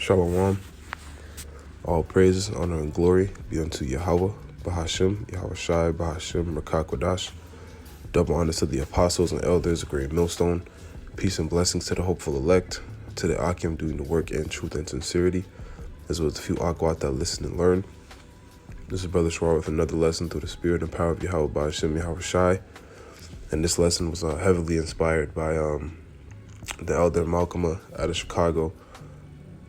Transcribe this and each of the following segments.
Shalom. All praises, honor, and glory be unto Yahweh, Bahashim, Yahweh Shai, Bahashim, Rakakwadash. Double honors to the apostles and elders, a great millstone. Peace and blessings to the hopeful elect, to the Akim doing the work in truth and sincerity, as well as the few Akwat that listen and learn. This is Brother Shawar with another lesson through the spirit and power of Yahweh, Bahashim, Yahweh Shai. And this lesson was heavily inspired by the elder Malcolm out of Chicago,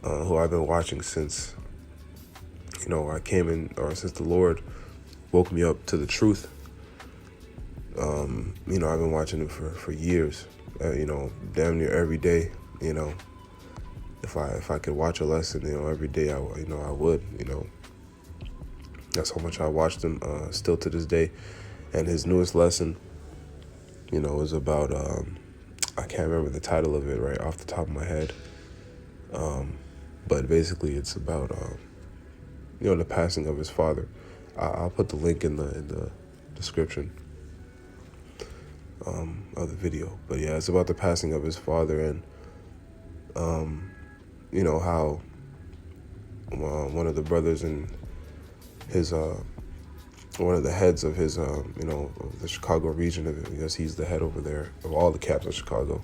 who I've been watching since, I came in, or since the Lord woke me up to the truth. I've been watching it for years, damn near every day. If I could watch a lesson, every day, I would, that's how much I watched him, still to this day. And his newest lesson, is about, I can't remember the title of it right off the top of my head. But basically it's about, the passing of his father. I'll put the link in the description of the video. But yeah, it's about the passing of his father, and how one of the brothers in his one of the heads of his of the Chicago region, because he's the head over there of all the caps of Chicago.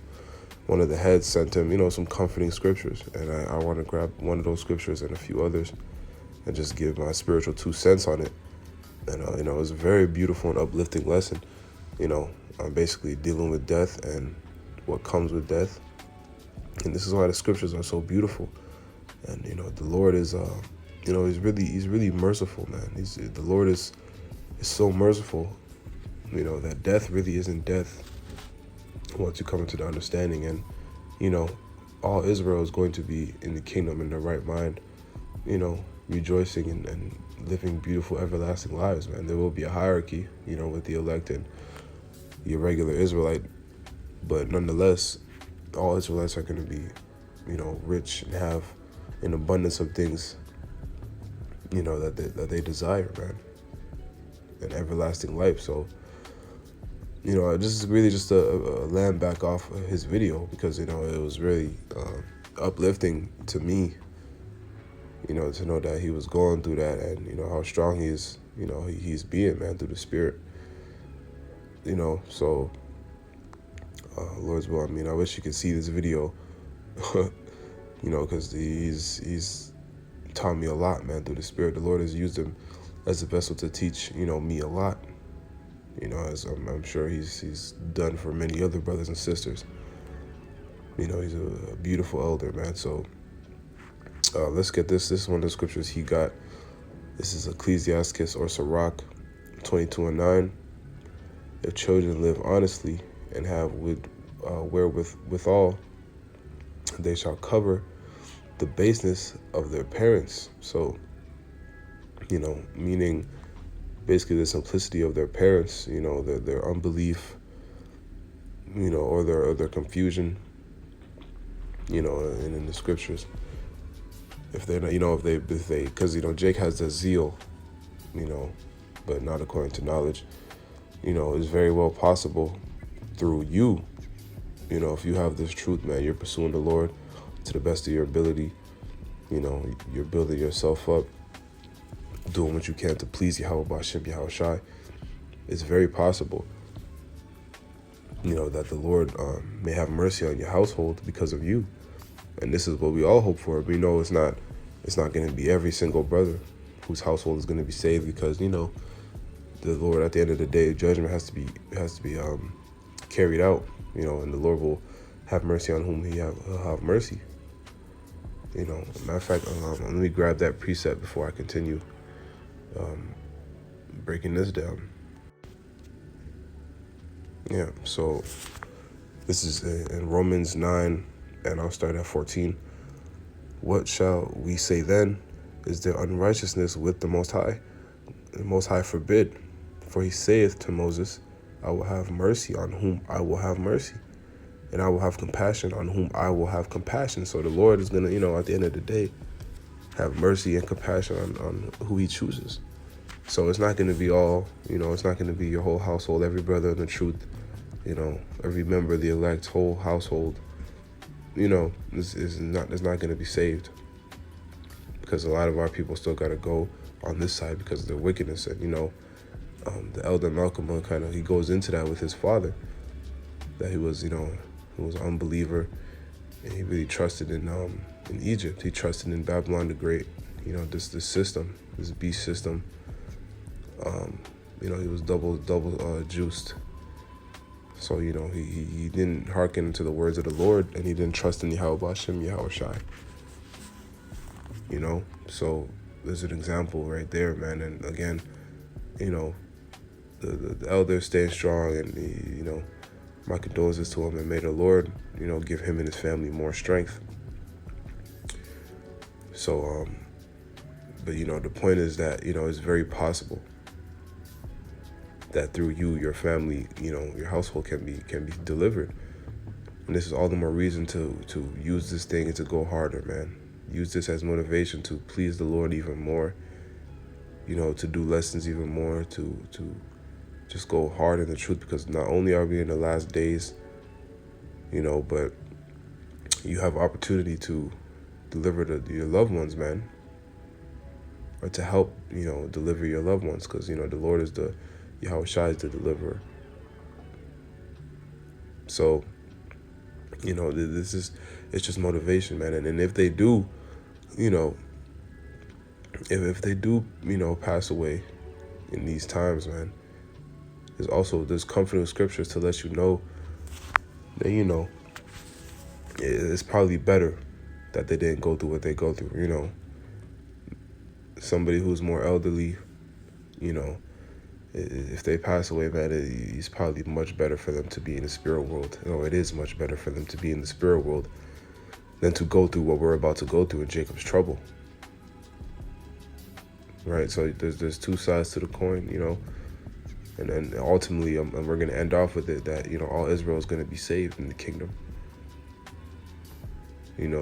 One of the heads sent him, some comforting scriptures, and I want to grab one of those scriptures and a few others and just give my spiritual 2 cents on it. And, it was a very beautiful and uplifting lesson. I'm basically dealing with death and what comes with death. And this is why the scriptures are so beautiful. And, the Lord is, he's really merciful, man. The Lord is so merciful, that death really isn't death once you come into the understanding. And, all Israel is going to be in the kingdom in their right mind, rejoicing and living beautiful, everlasting lives, man. There will be a hierarchy, with the elect and the irregular Israelite. But nonetheless, all Israelites are going to be, rich and have an abundance of things, that they desire, man. An everlasting life. So, this is really just a land back off of his video, because, it was really uplifting to me, to know that he was going through that, and, how strong he is, he's being, man, through the spirit, so, Lord's will, I wish you could see this video, because he's taught me a lot, man, through the spirit. The Lord has used him as a vessel to teach, me a lot. As I'm sure he's done for many other brothers and sisters. He's a beautiful elder, man. So let's get this. This is one of the scriptures he got. This is Ecclesiastes or Sirach 22:9. If children live honestly and have wherewithal, they shall cover the baseness of their parents. So, meaning basically the simplicity of their parents, their unbelief, or their confusion, and in the scriptures, if they're not, if they, because, Jake has the zeal, but not according to knowledge, it's very well possible through you, if you have this truth, man, you're pursuing the Lord to the best of your ability, you're building yourself up, doing what you can to please Yahweh Bashim Yahweh Shai. It's very possible, that the Lord may have mercy on your household because of you. And this is what we all hope for. We know it's not going to be every single brother whose household is going to be saved, because, the Lord, at the end of the day, judgment has to be carried out, and the Lord will have mercy on whom he'll have mercy. Matter of fact, let me grab that precept before I continue breaking this down. Yeah, so this is in Romans 9, and I'll start at 14. What shall we say then? Is there unrighteousness with the Most High? The Most High forbid. For he saith to Moses, I will have mercy on whom I will have mercy, and I will have compassion on whom I will have compassion. So the Lord is going to, at the end of the day, have mercy and compassion on who he chooses. So it's not going to be all, it's not going to be your whole household, every brother in the truth, every member of the elect's whole household, is not going to be saved. because a lot of our people still got to go on this side because of their wickedness. And, the elder Malcolm, he goes into that with his father, that he was, he was an unbeliever, and he really trusted in Egypt. He trusted in Babylon the Great, this system, this beast system. He was double juiced. So, he didn't hearken to the words of the Lord, and he didn't trust in Yahweh Hashem, Yahweh Shai. So there's an example right there, man. And again, the elder staying strong, and my condolences to him, and may the Lord, give him and his family more strength. So, but the point is that it's very possible that through you, your family, your household can be delivered. And this is all the more reason to use this thing and to go harder, man. Use this as motivation to please the Lord even more, to do lessons even more, to just go hard in the truth, because not only are we in the last days, but you have opportunity to deliver your loved ones, man, or to help, deliver your loved ones, because, the Lord is Yahweh Shai is the deliverer. So, it's just motivation, man. And if they do, if they do, pass away in these times, man, there's comforting scriptures to let you know that, it's probably better that they didn't go through what they go through, Somebody who's more elderly, if they pass away, man, it's probably much better for them to be in the spirit world. It is much better for them to be in the spirit world than to go through what we're about to go through in Jacob's trouble. Right? So there's two sides to the coin, and then ultimately, we're going to end off with it that, all Israel is going to be saved in the kingdom.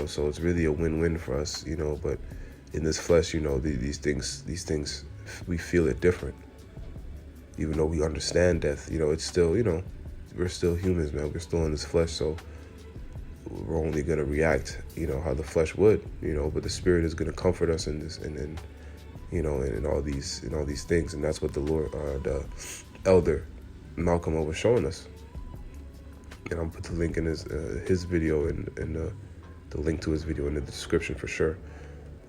So it's really a win-win for us, but in this flesh, these things, we feel it different. Even though we understand death, it's still, we're still humans, man. We're still in this flesh, so we're only going to react, how the flesh would, but the spirit is going to comfort us in this, and in all these things. And that's what the Lord, the elder Malcolm was showing us. And I'll put the link in his video and the link to his video in the description for sure.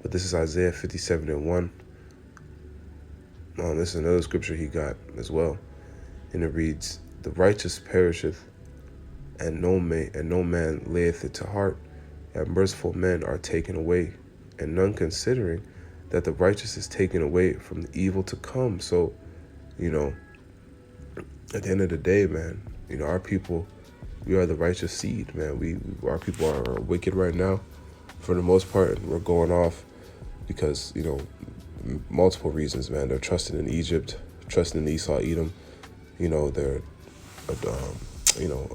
But this is Isaiah 57:1. This is another scripture he got as well, and it reads, "The righteous perisheth, and no man layeth it to heart, and merciful men are taken away, and none considering that the righteous is taken away from the evil to come." So, at the end of the day, man, our people, we are the righteous seed, man. Our people are wicked right now, for the most part, and we're going off because, multiple reasons, man. They're trusting in Egypt, trusting in Esau, Edom. They're,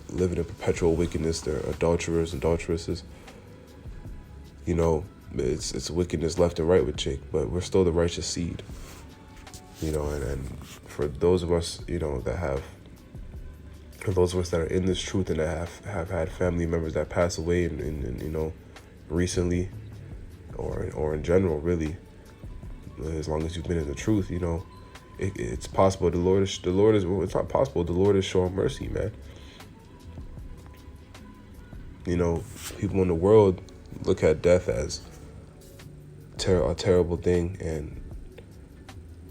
living in perpetual wickedness. They're adulterers, adulteresses. It's wickedness left and right with Jake, but we're still the righteous seed. And for those of us, for those of us that are in this truth and that have had family members that pass away in recently, or in general, really, as long as you've been in the truth, it's possible. It's not possible. The Lord is showing mercy, man. People in the world look at death as a terrible thing, and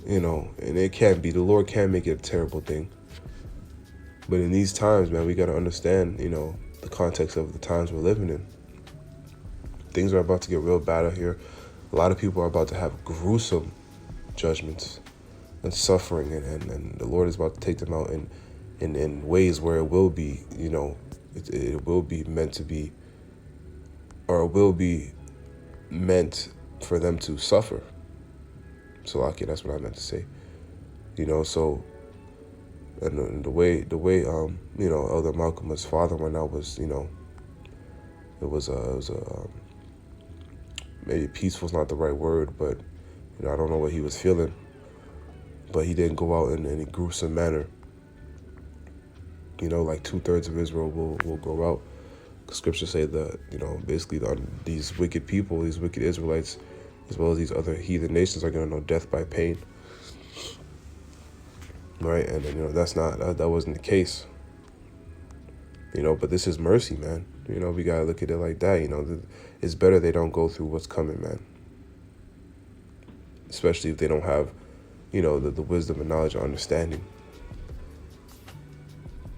and it can't be. The Lord can make it a terrible thing. But in these times, man, we got to understand, the context of the times we're living in. Things are about to get real bad out here. A lot of people are about to have gruesome judgments and suffering, and the Lord is about to take them out in ways where it will be, it will be meant to be, or it will be meant for them to suffer. So, that's what I meant to say. So, and the way Elder Malcolm's father went out was, it was maybe peaceful is not the right word, but I don't know what he was feeling, but he didn't go out in any gruesome manner. Like 2/3 of Israel will go out. The scriptures say that, basically these wicked people, these wicked Israelites, as well as these other heathen nations, are going to know death by pain. Right? And that wasn't the case. But this is mercy, man. We got to look at it like that. It's better they don't go through what's coming, man. Especially if they don't have, the wisdom and knowledge and understanding.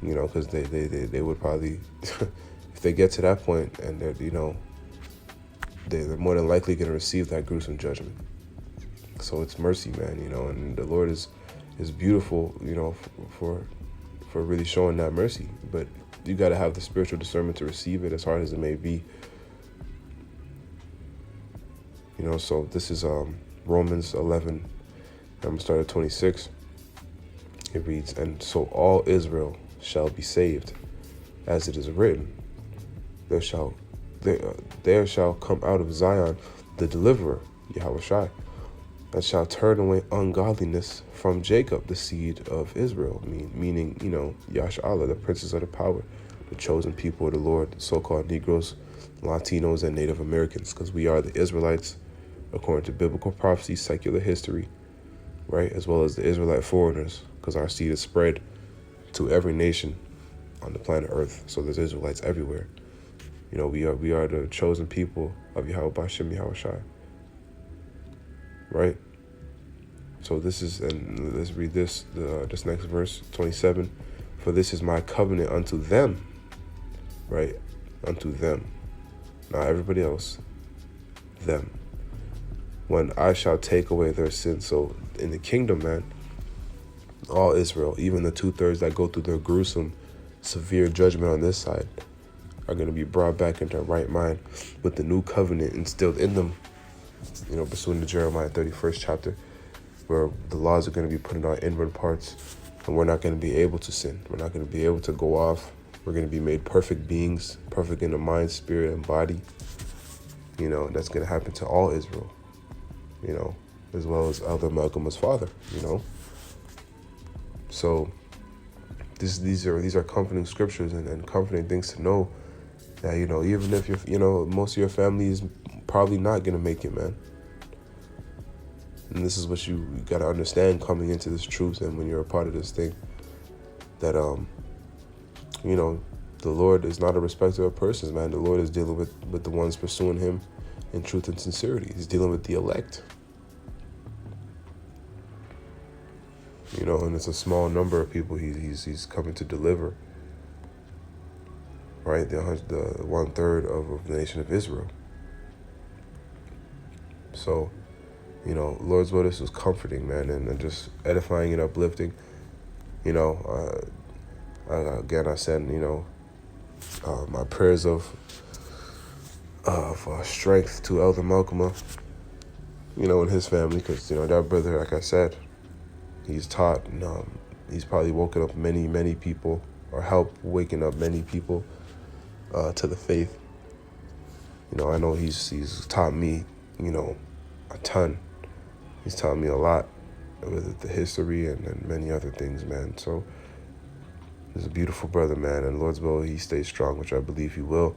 Because they would probably, if they get to that point and they're more than likely going to receive that gruesome judgment. So it's mercy, man, and the Lord is beautiful, for really showing that mercy. But you got to have the spiritual discernment to receive it, as hard as it may be. So this is Romans 11. I'm going to start at 26. It reads, "And so all Israel shall be saved, as it is written, there shall come out of Zion the deliverer, Yahushua, that shall turn away ungodliness from Jacob, the seed of Israel," meaning, Yasharala, the princes of the power, the chosen people of the Lord, so-called Negros, Latinos, and Native Americans, because we are the Israelites, according to biblical prophecy, secular history, right, as well as the Israelite foreigners, because our seed is spread to every nation on the planet Earth. So there's Israelites everywhere. We are the chosen people of Yahweh Bashem Yahushua. Right? So and let's read this next verse, 27. "For this is my covenant unto them," right? Unto them. Not everybody else. Them. "When I shall take away their sins." So in the kingdom, man, all Israel, even the 2/3 that go through their gruesome, severe judgment on this side, are going to be brought back into their right mind with the new covenant instilled in them, pursuant to Jeremiah 31st chapter, where the laws are going to be put in our inward parts, and we're not going to be able to sin. We're not going to be able to go off. We're going to be made perfect beings, perfect in the mind, spirit, and body. That's going to happen to all Israel, as well as Elder Malcolm's father, So these are comforting scriptures and comforting things to know that, even if most of your family is probably not going to make it, man. And this is what you got to understand coming into this truth, and when you're a part of this thing, that, the Lord is not a respecter of persons, man. The Lord is dealing with the ones pursuing him in truth and sincerity. He's dealing with the elect. And it's a small number of people he's coming to deliver. Right? The 1/3 of the nation of Israel. So, Lord's word is comforting, man, and just edifying and uplifting. Again, I send, my prayers of strength to Elder Malcolm, and his family, because, that brother, like I said, he's taught, and he's probably woken up many people, or helped waking up many people to the faith. I know he's taught me, a ton. He's taught me a lot with the history and many other things, man. So he's a beautiful brother, man. And Lord's will, he stays strong, which I believe he will.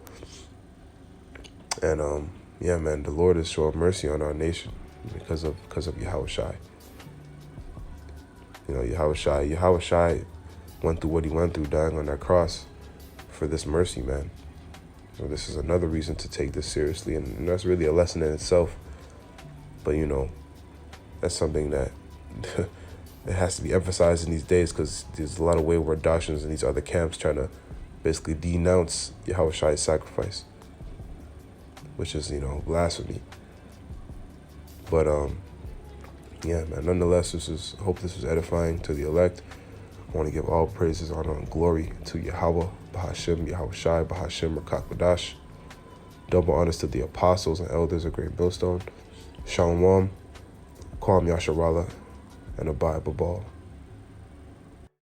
And yeah, man, the Lord is showing mercy on our nation because of Yahushua. Yahushua went through what he went through, dying on that cross for this mercy, man. So this is another reason to take this seriously, and that's really a lesson in itself. But that's something that it has to be emphasized in these days, because there's a lot of wayward doctrines in these other camps trying to basically denounce Yahushua's sacrifice, which is, blasphemy. But yeah, man, nonetheless, I hope this was edifying to the elect. I want to give all praises, honor, and glory to Yahweh, Bahashim, Yahushua, Bahashim, Rakakbadash. Double honors to the apostles and elders of Great Millstone. Shalom, Kwam Yasharala, and Abide Babal.